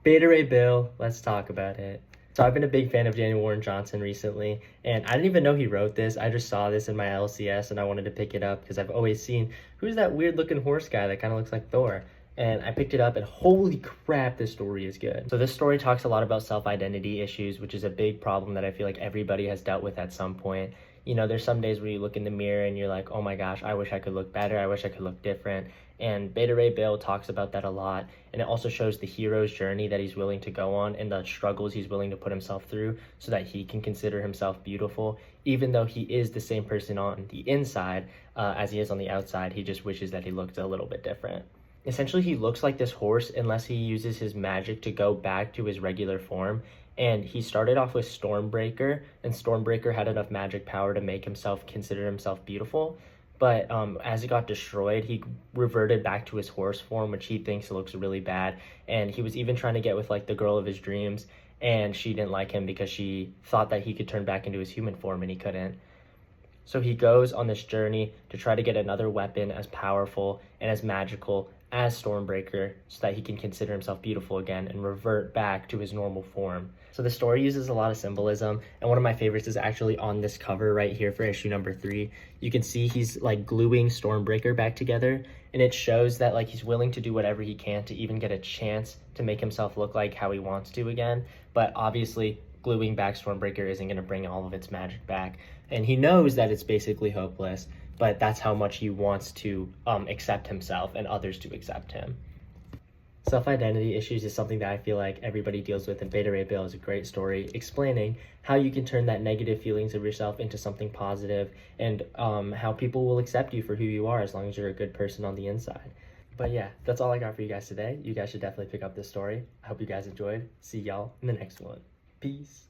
Beta Ray Bill, let's talk about it. So I've been a big fan of Daniel Warren Johnson recently, and I didn't even know he wrote this. I just saw this in my LCS and I wanted to pick it up because I've always seen, who's that weird looking horse guy that kind of looks like Thor? And I picked it up and holy crap, this story is good. So this story talks a lot about self-identity issues, which is a big problem that I feel like everybody has dealt with at some point. You know, there's some days where you look in the mirror and you're like, oh my gosh, I wish I could look better. I wish I could look different. And Beta Ray Bill talks about that a lot. And it also shows the hero's journey that he's willing to go on and the struggles he's willing to put himself through so that he can consider himself beautiful. Even though he is the same person on the inside as he is on the outside, he just wishes that he looked a little bit different. Essentially, he looks like this horse unless he uses his magic to go back to his regular form. And he started off with Stormbreaker, and Stormbreaker had enough magic power to make himself consider himself beautiful. But as it got destroyed, he reverted back to his horse form, which he thinks looks really bad. And he was even trying to get with like the girl of his dreams, and she didn't like him because she thought that he could turn back into his human form, and he couldn't. So he goes on this journey to try to get another weapon as powerful and as magical as Stormbreaker so that he can consider himself beautiful again and revert back to his normal form. So the story uses a lot of symbolism, and one of my favorites is actually on this cover right here for issue number 3. You can see he's like gluing Stormbreaker back together, and it shows that like he's willing to do whatever he can to even get a chance to make himself look like how he wants to again. But obviously gluing back Stormbreaker isn't going to bring all of its magic back, and he knows that it's basically hopeless, but that's how much he wants to accept himself and others to accept him. Self-identity issues is something that I feel like everybody deals with, and Beta Ray Bill is a great story explaining how you can turn that negative feelings of yourself into something positive, and how people will accept you for who you are as long as you're a good person on the inside. But yeah, that's all I got for you guys today. You guys should definitely pick up this story. I hope you guys enjoyed. See y'all in the next one. Peace.